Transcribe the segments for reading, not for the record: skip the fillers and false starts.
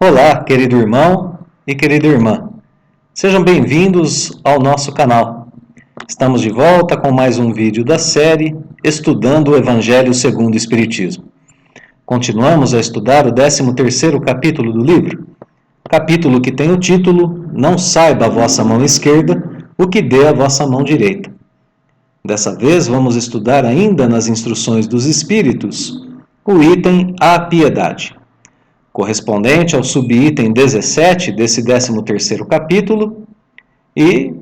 Olá, querido irmão e querida irmã. Sejam bem-vindos ao nosso canal. Estamos de volta com mais um vídeo da série Estudando o Evangelho segundo o Espiritismo. Continuamos a estudar o 13º capítulo do livro, capítulo que tem o título Não saiba a vossa mão esquerda o que dê a vossa mão direita. Dessa vez vamos estudar ainda nas instruções dos Espíritos o item A Piedade, correspondente ao subitem 17 desse 13º capítulo e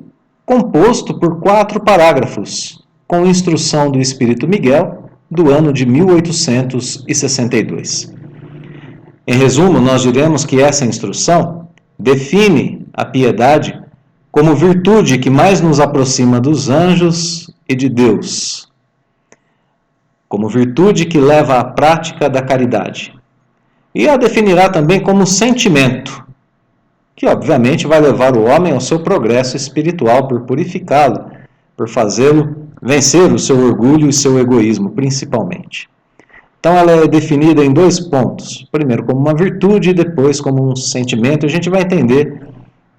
composto por 4 parágrafos, com instrução do Espírito Miguel do ano de 1862. Em resumo, nós diremos que essa instrução define a piedade como virtude que mais nos aproxima dos anjos e de Deus, como virtude que leva à prática da caridade. E a definirá também como sentimento, que obviamente vai levar o homem ao seu progresso espiritual por purificá-lo, por fazê-lo vencer o seu orgulho e seu egoísmo, principalmente. Então ela é definida em 2 pontos. Primeiro como uma virtude e depois como um sentimento. A gente vai entender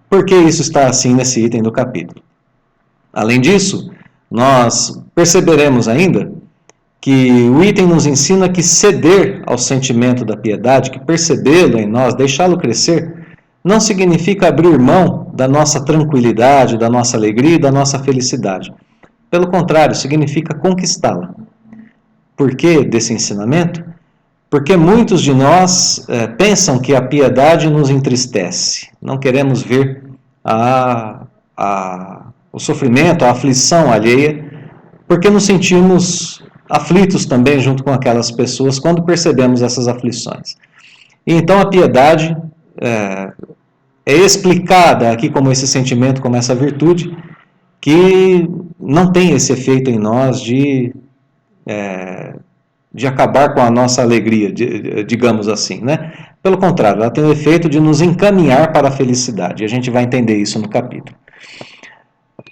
por que isso está assim nesse item do capítulo. Além disso, nós perceberemos ainda que o item nos ensina que ceder ao sentimento da piedade, que percebê-lo em nós, deixá-lo crescer, não significa abrir mão da nossa tranquilidade, da nossa alegria e da nossa felicidade. Pelo contrário, significa conquistá-la. Por que desse ensinamento? Porque muitos de nós pensam que a piedade nos entristece. Não queremos ver o sofrimento, a aflição alheia, porque nos sentimos aflitos também junto com aquelas pessoas quando percebemos essas aflições. E então a piedade é explicada aqui como esse sentimento, como essa virtude, que não tem esse efeito em nós de acabar com a nossa alegria, digamos assim, né? Pelo contrário, ela tem o efeito de nos encaminhar para a felicidade. E a gente vai entender isso no capítulo.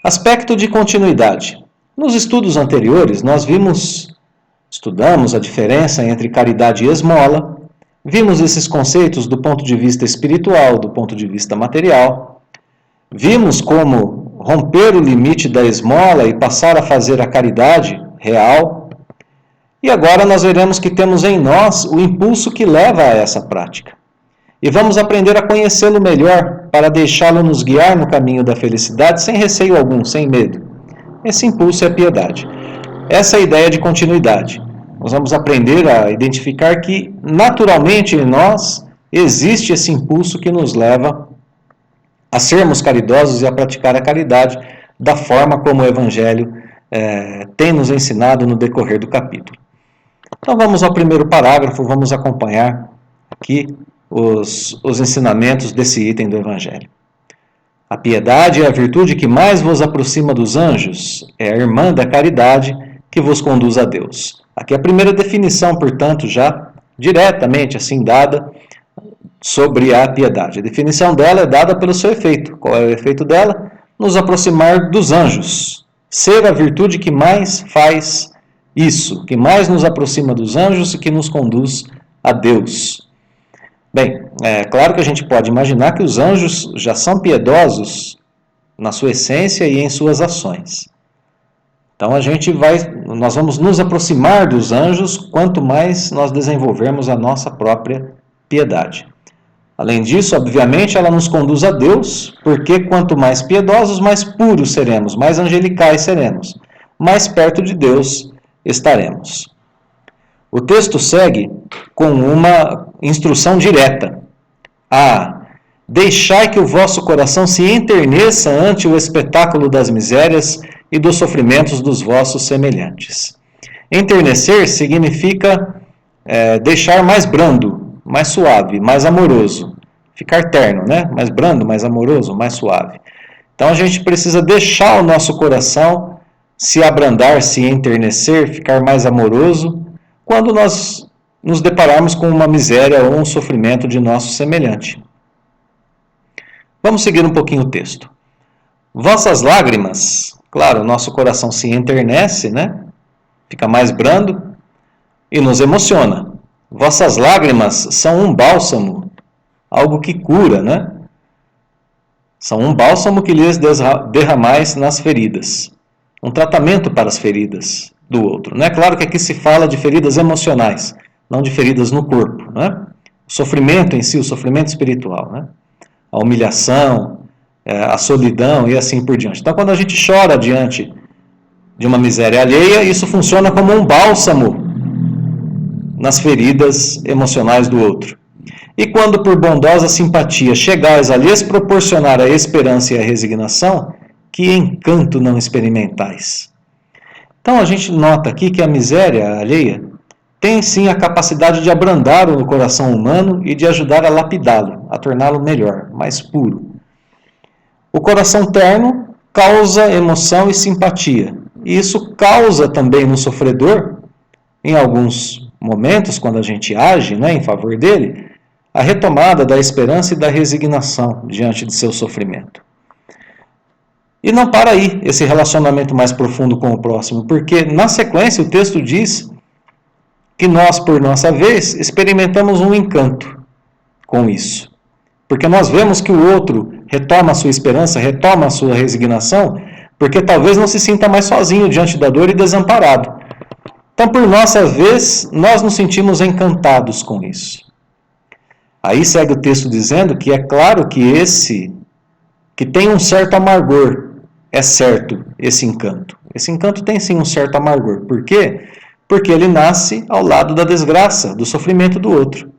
Aspecto de continuidade. Nos estudos anteriores, nós estudamos a diferença entre caridade e esmola, vimos esses conceitos do ponto de vista espiritual, do ponto de vista material, vimos como romper o limite da esmola e passar a fazer a caridade real, e agora nós veremos que temos em nós o impulso que leva a essa prática. E vamos aprender a conhecê-lo melhor para deixá-lo nos guiar no caminho da felicidade sem receio algum, sem medo. Esse impulso é a piedade. Essa é a ideia de continuidade. Nós vamos aprender a identificar que, naturalmente, em nós existe esse impulso que nos leva a sermos caridosos e a praticar a caridade da forma como o Evangelho tem nos ensinado no decorrer do capítulo. Então vamos ao primeiro parágrafo, vamos acompanhar aqui os ensinamentos desse item do Evangelho. A piedade é a virtude que mais vos aproxima dos anjos, é a irmã da caridade que vos conduz a Deus. Aqui é a primeira definição, portanto, já diretamente assim dada sobre a piedade. A definição dela é dada pelo seu efeito. Qual é o efeito dela? Nos aproximar dos anjos. Ser a virtude que mais faz isso, que mais nos aproxima dos anjos e que nos conduz a Deus. Bem, é claro que a gente pode imaginar que os anjos já são piedosos na sua essência e em suas ações. Então nós vamos nos aproximar dos anjos quanto mais nós desenvolvermos a nossa própria piedade. Além disso, obviamente, ela nos conduz a Deus, porque quanto mais piedosos, mais puros seremos, mais angelicais seremos, mais perto de Deus estaremos. O texto segue com uma instrução direta. Deixai que o vosso coração se enterneça ante o espetáculo das misérias e dos sofrimentos dos vossos semelhantes. Enternecer significa deixar mais brando, mais suave, mais amoroso. Ficar terno, né? Mais brando, mais amoroso, mais suave. Então a gente precisa deixar o nosso coração se abrandar, se enternecer, ficar mais amoroso, quando nós nos depararmos com uma miséria ou um sofrimento de nosso semelhante. Vamos seguir um pouquinho o texto. Vossas lágrimas, claro, o nosso coração se enternece, né? Fica mais brando e nos emociona. Vossas lágrimas são um bálsamo algo que cura, né? São um bálsamo que lhes derramais nas feridas. Um tratamento para as feridas do outro, né? Claro que aqui se fala de feridas emocionais, não de feridas no corpo, né? O sofrimento em si, o sofrimento espiritual, né? A humilhação, a solidão e assim por diante. Então, quando a gente chora diante de uma miséria alheia, isso funciona como um bálsamo nas feridas emocionais do outro. E quando por bondosa simpatia chegais a lhes proporcionar a esperança e a resignação, que encanto não experimentais. Então a gente nota aqui que a miséria alheia tem sim a capacidade de abrandar o coração humano e de ajudar a lapidá-lo, a torná-lo melhor, mais puro. O coração terno causa emoção e simpatia. E isso causa também no sofredor, em alguns momentos, quando a gente age, né, em favor dele, a retomada da esperança e da resignação diante de seu sofrimento. E não para aí esse relacionamento mais profundo com o próximo, porque na sequência o texto diz que nós, por nossa vez, experimentamos um encanto com isso. Porque nós vemos que o outro retoma a sua esperança, retoma a sua resignação, porque talvez não se sinta mais sozinho diante da dor e desamparado. Então, por nossa vez, nós nos sentimos encantados com isso. Aí segue o texto dizendo que é claro que tem um certo amargor, é certo esse encanto. Esse encanto tem sim um certo amargor. Por quê? Porque ele nasce ao lado da desgraça, do sofrimento do outro.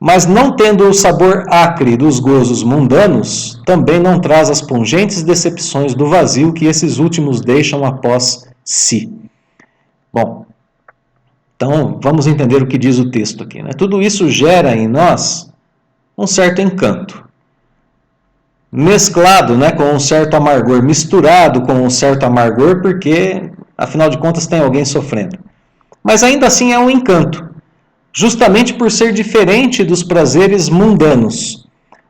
Mas não tendo o sabor acre dos gozos mundanos, também não traz as pungentes decepções do vazio que esses últimos deixam após si. Bom, então vamos entender o que diz o texto aqui, né? Tudo isso gera em nós um certo encanto, mesclado, né, com um certo amargor, misturado com um certo amargor, porque afinal de contas tem alguém sofrendo. Mas ainda assim é um encanto, justamente por ser diferente dos prazeres mundanos.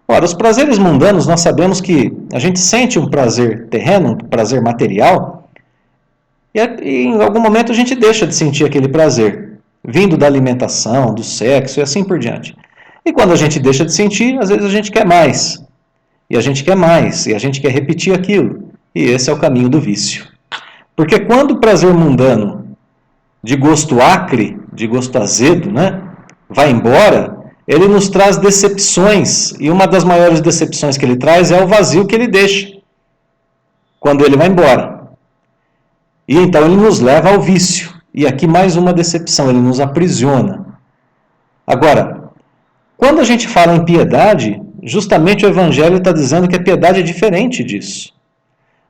Ora, os prazeres mundanos, nós sabemos que a gente sente um prazer terreno, um prazer material, e em algum momento a gente deixa de sentir aquele prazer, vindo da alimentação, do sexo e assim por diante. E quando a gente deixa de sentir, às vezes a gente quer mais. E a gente quer mais, e a gente quer repetir aquilo. E esse é o caminho do vício. Porque quando o prazer mundano, de gosto acre, de gosto azedo, né, vai embora, ele nos traz decepções. E uma das maiores decepções que ele traz é o vazio que ele deixa quando ele vai embora. E então ele nos leva ao vício. E aqui mais uma decepção, ele nos aprisiona. Agora, quando a gente fala em piedade, justamente o Evangelho está dizendo que a piedade é diferente disso.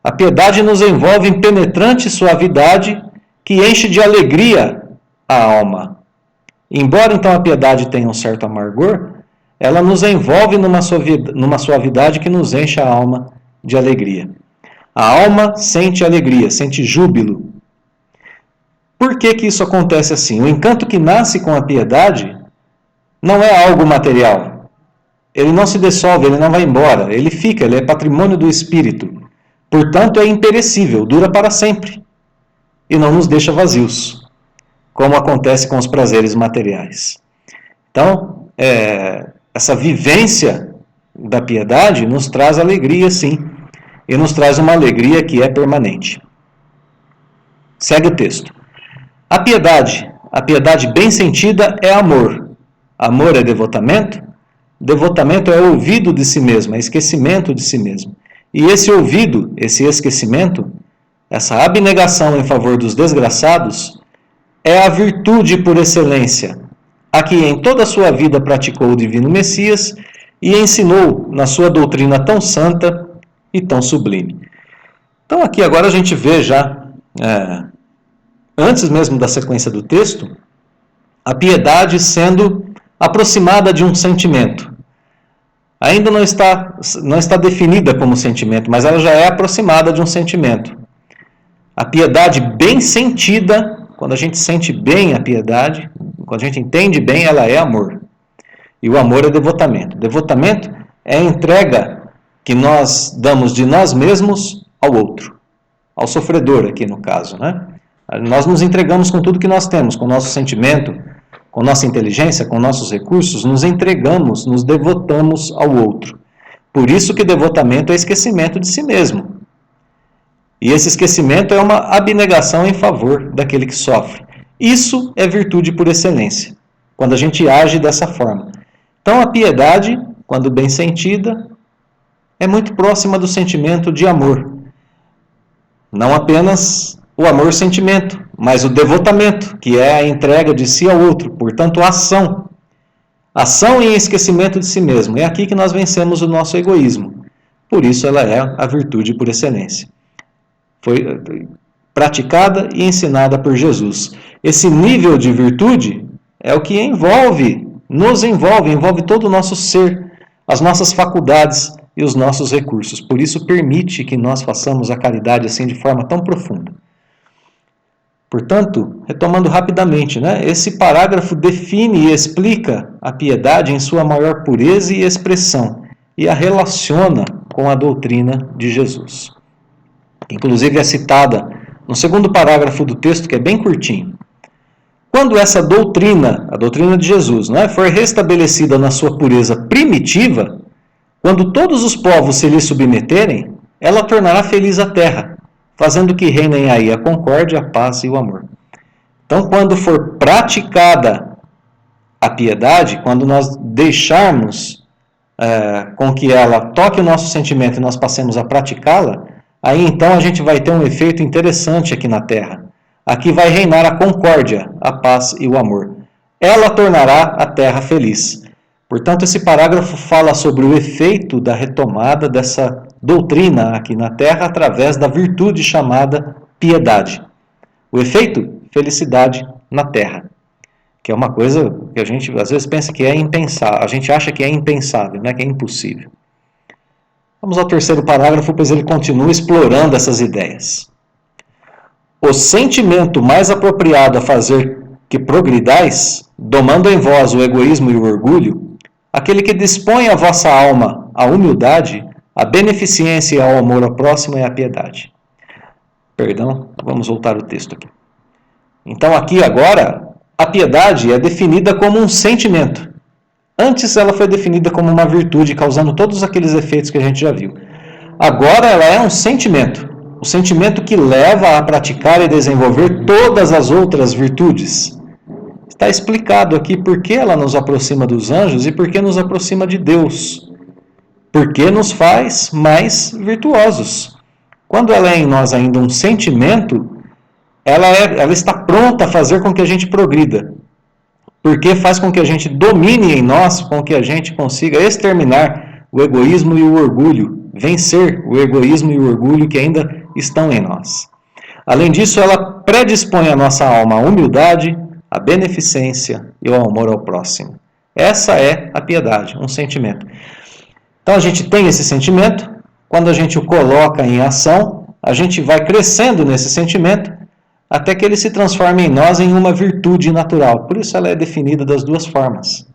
A piedade nos envolve em penetrante suavidade que enche de alegria a alma. Embora então a piedade tenha um certo amargor, ela nos envolve numa suavidade que nos enche a alma de alegria. A alma sente alegria, sente júbilo. Por que isso acontece assim? O encanto que nasce com a piedade não é algo material. Ele não se dissolve, ele não vai embora. Ele fica, ele é patrimônio do espírito. Portanto, é imperecível, dura para sempre. E não nos deixa vazios, como acontece com os prazeres materiais. Então, essa vivência da piedade nos traz alegria, sim. E nos traz uma alegria que é permanente. Segue o texto. A piedade bem sentida é amor. Amor é devotamento. Devotamento é ouvido de si mesmo, é esquecimento de si mesmo. E esse ouvido, esse esquecimento, essa abnegação em favor dos desgraçados, é a virtude por excelência, a que em toda a sua vida praticou o divino Messias e ensinou na sua doutrina tão santa e tão sublime. Então aqui agora a gente vê já, antes mesmo da sequência do texto, a piedade sendo aproximada de um sentimento. Ainda não está definida como sentimento, mas ela já é aproximada de um sentimento. A piedade bem sentida, quando a gente sente bem a piedade, quando a gente entende bem, ela é amor. E o amor é devotamento. Devotamento é a entrega que nós damos de nós mesmos ao outro, ao sofredor aqui no caso, né? Nós nos entregamos com tudo que nós temos, com o nosso sentimento, com nossa inteligência, com nossos recursos, nos entregamos, nos devotamos ao outro. Por isso que devotamento é esquecimento de si mesmo. E esse esquecimento é uma abnegação em favor daquele que sofre. Isso é virtude por excelência, quando a gente age dessa forma. Então a piedade, quando bem sentida, é muito próxima do sentimento de amor. Não apenas o amor-sentimento, mas o devotamento, que é a entrega de si ao outro, portanto a ação. Ação em esquecimento de si mesmo. É aqui que nós vencemos o nosso egoísmo. Por isso ela é a virtude por excelência. Foi praticada e ensinada por Jesus. Esse nível de virtude é o que envolve todo o nosso ser, as nossas faculdades e os nossos recursos. Por isso permite que nós façamos a caridade assim de forma tão profunda. Portanto, retomando rapidamente, esse parágrafo define e explica a piedade em sua maior pureza e expressão e a relaciona com a doutrina de Jesus. Inclusive é citada no segundo parágrafo do texto, que é bem curtinho. Quando essa doutrina, a doutrina de Jesus, for restabelecida na sua pureza primitiva, quando todos os povos se lhe submeterem, ela tornará feliz a terra, fazendo que reinem aí a concórdia, a paz e o amor. Então, quando for praticada a piedade, quando nós deixarmos com que ela toque o nosso sentimento e nós passemos a praticá-la, aí então a gente vai ter um efeito interessante aqui na terra. Aqui vai reinar a concórdia, a paz e o amor. Ela tornará a terra feliz. Portanto, esse parágrafo fala sobre o efeito da retomada dessa doutrina aqui na terra através da virtude chamada piedade. O efeito? Felicidade na terra. Que é uma coisa que a gente às vezes pensa que é impensável. A gente acha que é impensável, que é impossível. Vamos ao terceiro parágrafo, pois ele continua explorando essas ideias. O sentimento mais apropriado a fazer que progridais, domando em vós o egoísmo e o orgulho, aquele que dispõe a vossa alma à humildade, à beneficência e ao amor ao próximo é a piedade. Perdão, vamos voltar o texto aqui. Então aqui agora, a piedade é definida como um sentimento. Antes ela foi definida como uma virtude, causando todos aqueles efeitos que a gente já viu. Agora ela é um sentimento. O sentimento que leva a praticar e desenvolver todas as outras virtudes. Está explicado aqui por que ela nos aproxima dos anjos e por que nos aproxima de Deus. Porque nos faz mais virtuosos. Quando ela é em nós ainda um sentimento, ela está pronta a fazer com que a gente progrida. Porque faz com que a gente domine em nós, com que a gente consiga exterminar o egoísmo e o orgulho, vencer o egoísmo e o orgulho que ainda estão em nós. Além disso, ela predispõe a nossa alma à humildade, à beneficência e ao amor ao próximo. Essa é a piedade, um sentimento. Então a gente tem esse sentimento, quando a gente o coloca em ação, a gente vai crescendo nesse sentimento, até que ele se transforme em nós em uma virtude natural. Por isso ela é definida das duas formas.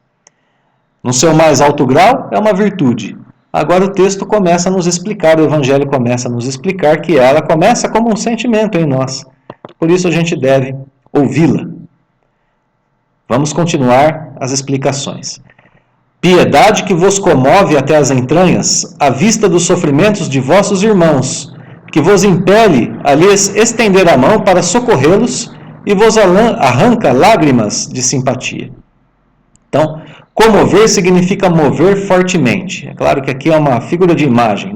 No seu mais alto grau, é uma virtude. Agora o texto começa a nos explicar, o Evangelho começa a nos explicar que ela começa como um sentimento em nós. Por isso a gente deve ouvi-la. Vamos continuar as explicações. Piedade que vos comove até as entranhas, à vista dos sofrimentos de vossos irmãos, que vos impele a lhes estender a mão para socorrê-los e vos arranca lágrimas de simpatia. Então, comover significa mover fortemente. É claro que aqui é uma figura de imagem,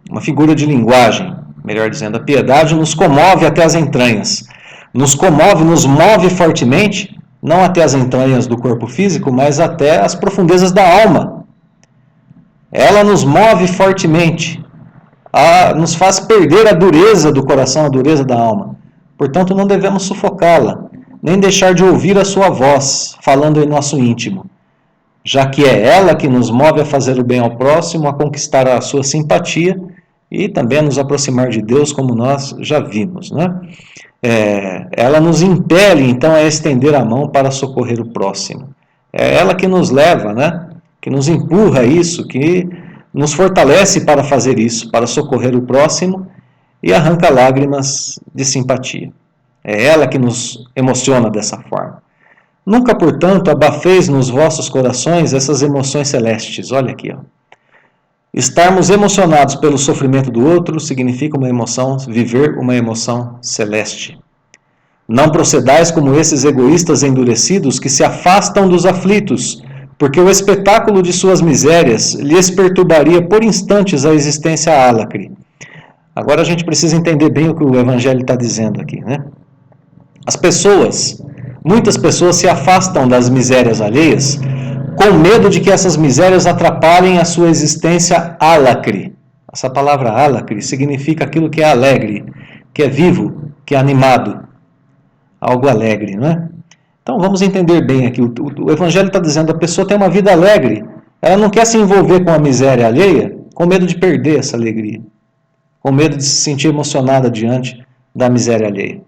uma figura de linguagem, melhor dizendo. A piedade nos comove até as entranhas. Nos comove, nos move fortemente, não até as entranhas do corpo físico, mas até as profundezas da alma. Ela nos move fortemente, nos faz perder a dureza do coração, a dureza da alma. Portanto, não devemos sufocá-la, nem deixar de ouvir a sua voz, falando em nosso íntimo, já que é ela que nos move a fazer o bem ao próximo, a conquistar a sua simpatia e também a nos aproximar de Deus, como nós já vimos, ela nos impele, então, a estender a mão para socorrer o próximo. É ela que nos leva, que nos empurra a isso, que nos fortalece para fazer isso, para socorrer o próximo e arranca lágrimas de simpatia. É ela que nos emociona dessa forma. Nunca, portanto, abafeis nos vossos corações essas emoções celestes. Olha aqui, ó. Estarmos emocionados pelo sofrimento do outro significa uma emoção, viver uma emoção celeste. Não procedais como esses egoístas endurecidos que se afastam dos aflitos, porque o espetáculo de suas misérias lhes perturbaria por instantes a existência álacre. Agora a gente precisa entender bem o que o Evangelho está dizendo aqui, né? Muitas pessoas se afastam das misérias alheias com medo de que essas misérias atrapalhem a sua existência álacre. Essa palavra álacre significa aquilo que é alegre, que é vivo, que é animado. Algo alegre, não é? Então vamos entender bem aqui. O Evangelho está dizendo que a pessoa tem uma vida alegre. Ela não quer se envolver com a miséria alheia com medo de perder essa alegria. Com medo de se sentir emocionada diante da miséria alheia.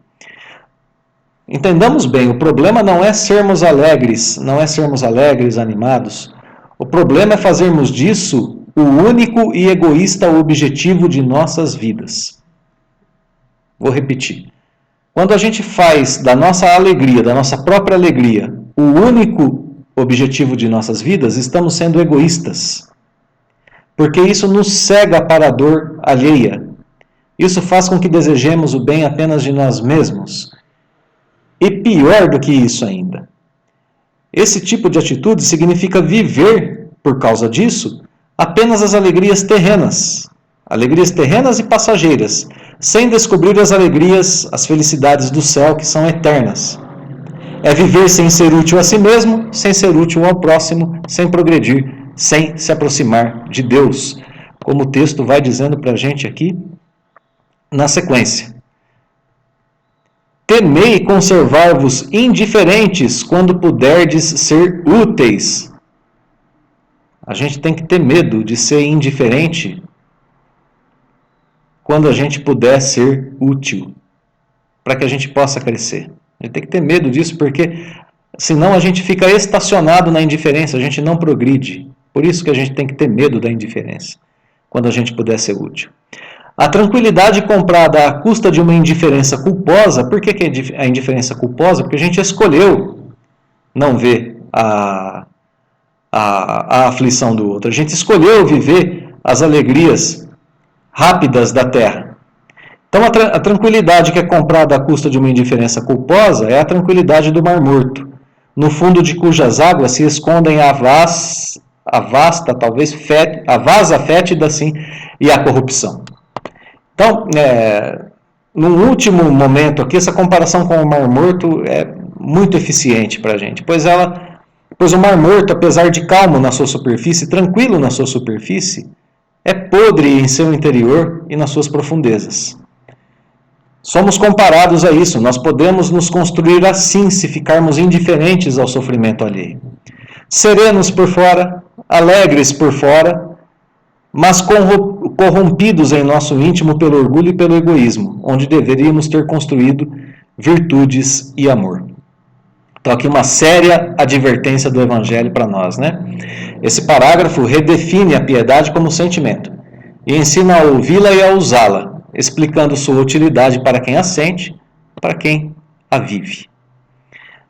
Entendamos bem, o problema não é sermos alegres, animados. O problema é fazermos disso o único e egoísta objetivo de nossas vidas. Vou repetir. Quando a gente faz da nossa alegria, da nossa própria alegria, o único objetivo de nossas vidas, estamos sendo egoístas. Porque isso nos cega para a dor alheia. Isso faz com que desejemos o bem apenas de nós mesmos. E pior do que isso ainda, esse tipo de atitude significa viver, por causa disso, apenas as alegrias terrenas e passageiras, sem descobrir as alegrias, as felicidades do céu que são eternas. É viver sem ser útil a si mesmo, sem ser útil ao próximo, sem progredir, sem se aproximar de Deus, como o texto vai dizendo para a gente aqui na sequência. Temei conservar-vos indiferentes quando puderdes ser úteis. A gente tem que ter medo de ser indiferente quando a gente puder ser útil, para que a gente possa crescer. A gente tem que ter medo disso, porque senão a gente fica estacionado na indiferença, a gente não progride. Por isso que a gente tem que ter medo da indiferença, quando a gente puder ser útil. A tranquilidade comprada à custa de uma indiferença culposa. Por que a indiferença culposa? Porque a gente escolheu não ver a aflição do outro. A gente escolheu viver as alegrias rápidas da terra. Então a tranquilidade que é comprada à custa de uma indiferença culposa é a tranquilidade do Mar Morto, no fundo de cujas águas se escondem a vasa fétida assim, e a corrupção. Então, no último momento aqui, essa comparação com o Mar Morto é muito eficiente para a gente, pois o Mar Morto, apesar de calmo na sua superfície, tranquilo na sua superfície, é podre em seu interior e nas suas profundezas. Somos comparados a isso, nós podemos nos construir assim se ficarmos indiferentes ao sofrimento alheio. Serenos por fora, alegres por fora, mas corrompidos em nosso íntimo pelo orgulho e pelo egoísmo, onde deveríamos ter construído virtudes e amor. Então aqui uma séria advertência do Evangelho para nós, né? Esse parágrafo redefine a piedade como sentimento e ensina a ouvi-la e a usá-la, explicando sua utilidade para quem a sente, para quem a vive.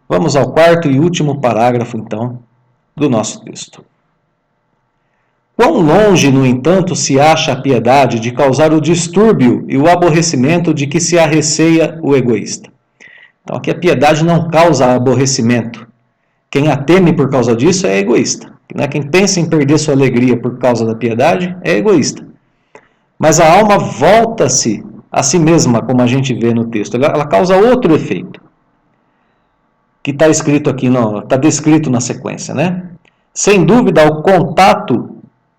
Vamos ao quarto e último parágrafo, então, do nosso texto. Quão longe, no entanto, se acha a piedade de causar o distúrbio e o aborrecimento de que se arreceia o egoísta. Então aqui a piedade não causa aborrecimento. Quem a teme por causa disso é egoísta. Quem pensa em perder sua alegria por causa da piedade é egoísta. Mas a alma volta-se a si mesma, como a gente vê no texto. Ela causa outro efeito, que está escrito aqui, está descrito na sequência, né? Sem dúvida, ao contato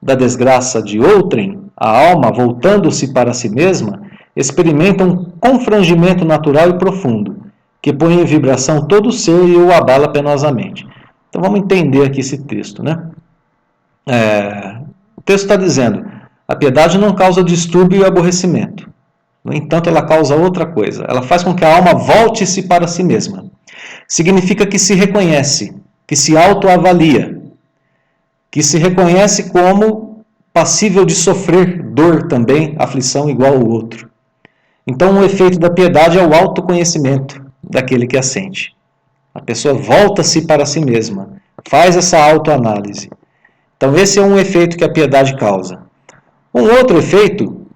da desgraça de outrem, a alma, voltando-se para si mesma, experimenta um confrangimento natural e profundo, que põe em vibração todo o ser e o abala penosamente. Então vamos entender aqui esse texto, né? O texto está dizendo, a piedade não causa distúrbio e aborrecimento. No entanto, ela causa outra coisa. Ela faz com que a alma volte-se para si mesma. Significa que se reconhece, que se autoavalia, que se reconhece como passível de sofrer dor também, aflição igual ao outro. Então, o efeito da piedade é o autoconhecimento daquele que a sente. A pessoa volta-se para si mesma, faz essa autoanálise. Então esse é um efeito que a piedade causa. Um outro efeito,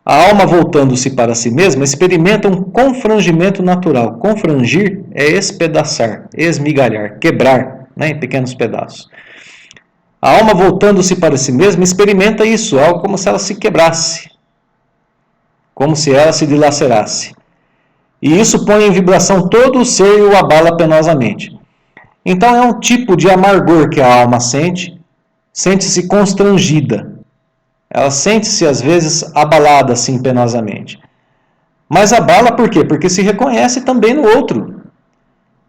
a alma voltando-se para si mesma experimenta um confrangimento natural. Confrangir é espedaçar, esmigalhar, quebrar, né, em pequenos pedaços. A alma voltando-se para si mesma experimenta isso, algo como se ela se quebrasse, como se ela se dilacerasse. E isso põe em vibração todo o ser e o abala penosamente. Então é um tipo de amargor que a alma sente, sente-se constrangida. Ela sente-se às vezes abalada assim penosamente. Mas abala por quê? Porque se reconhece também no outro,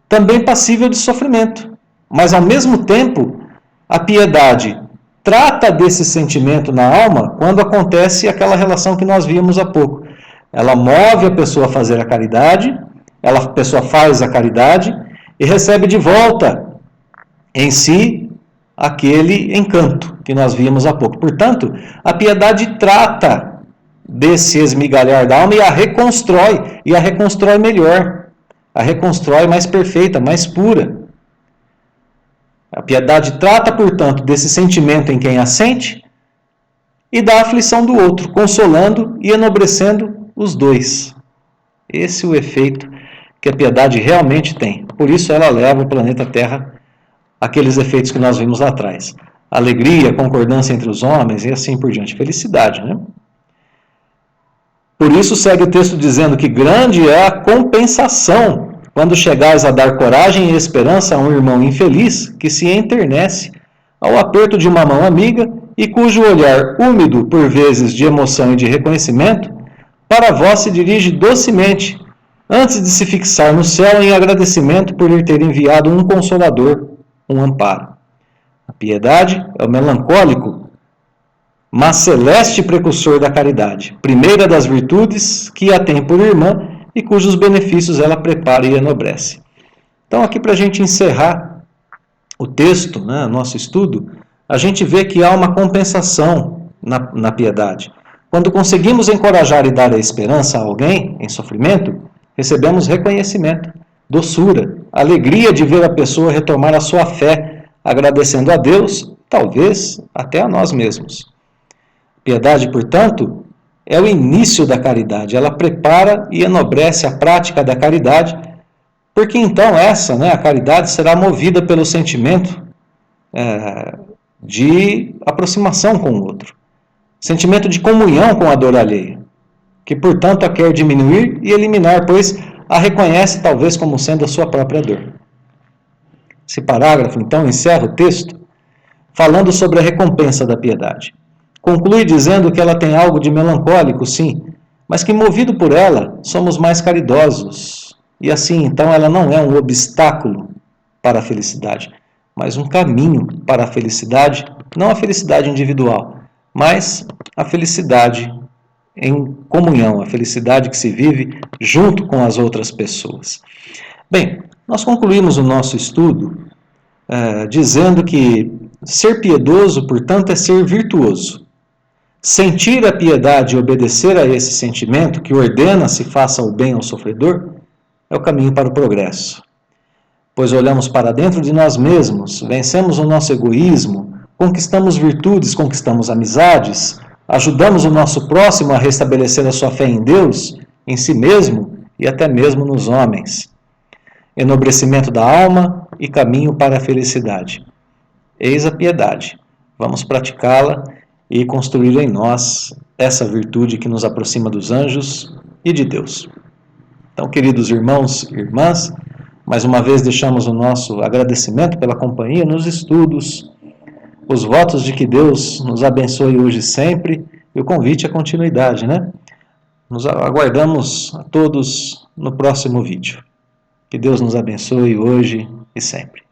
também passível de sofrimento. Mas ao mesmo tempo, a piedade trata desse sentimento na alma quando acontece aquela relação que nós vimos há pouco. Ela move a pessoa a fazer a caridade, a pessoa faz a caridade e recebe de volta em si aquele encanto que nós vimos há pouco. Portanto, a piedade trata desse esmigalhar da alma e a reconstrói melhor, a reconstrói mais perfeita, mais pura. A piedade trata, portanto, desse sentimento em quem a sente e da aflição do outro, consolando e enobrecendo os dois. Esse é o efeito que a piedade realmente tem. Por isso ela leva o planeta Terra àqueles efeitos que nós vimos lá atrás. Alegria, concordância entre os homens e assim por diante. Felicidade, né? Por isso segue o texto dizendo que grande é a compensação quando chegares a dar coragem e esperança a um irmão infeliz que se enternece ao aperto de uma mão amiga e cujo olhar úmido, por vezes de emoção e de reconhecimento, para vós se dirige docemente, antes de se fixar no céu em agradecimento por lhe ter enviado um consolador, um amparo. A piedade é o melancólico, mas celeste precursor da caridade, primeira das virtudes que a tem por irmã e cujos benefícios ela prepara e enobrece. Então, aqui para a gente encerrar o texto, né, nosso estudo, a gente vê que há uma compensação na piedade. Quando conseguimos encorajar e dar a esperança a alguém em sofrimento, recebemos reconhecimento, doçura, alegria de ver a pessoa retomar a sua fé, agradecendo a Deus, talvez até a nós mesmos. Piedade, portanto, é o início da caridade. Ela prepara e enobrece a prática da caridade, porque então a caridade será movida pelo sentimento de aproximação com o outro, sentimento de comunhão com a dor alheia, que portanto a quer diminuir e eliminar, pois a reconhece talvez como sendo a sua própria dor. Esse parágrafo então encerra o texto falando sobre a recompensa da piedade. Conclui dizendo que ela tem algo de melancólico, sim, mas que movido por ela somos mais caridosos. E assim, então, ela não é um obstáculo para a felicidade, mas um caminho para a felicidade, não a felicidade individual, mas a felicidade em comunhão, a felicidade que se vive junto com as outras pessoas. Bem, nós concluímos o nosso estudo dizendo que ser piedoso, portanto, é ser virtuoso. Sentir a piedade e obedecer a esse sentimento que ordena se faça o bem ao sofredor é o caminho para o progresso. Pois olhamos para dentro de nós mesmos, vencemos o nosso egoísmo, conquistamos virtudes, conquistamos amizades, ajudamos o nosso próximo a restabelecer a sua fé em Deus, em si mesmo e até mesmo nos homens. Enobrecimento da alma e caminho para a felicidade. Eis a piedade. Vamos praticá-la e construir em nós essa virtude que nos aproxima dos anjos e de Deus. Então, queridos irmãos e irmãs, mais uma vez deixamos o nosso agradecimento pela companhia nos estudos, os votos de que Deus nos abençoe hoje e sempre, e o convite à continuidade, né? Nos aguardamos a todos no próximo vídeo. Que Deus nos abençoe hoje e sempre.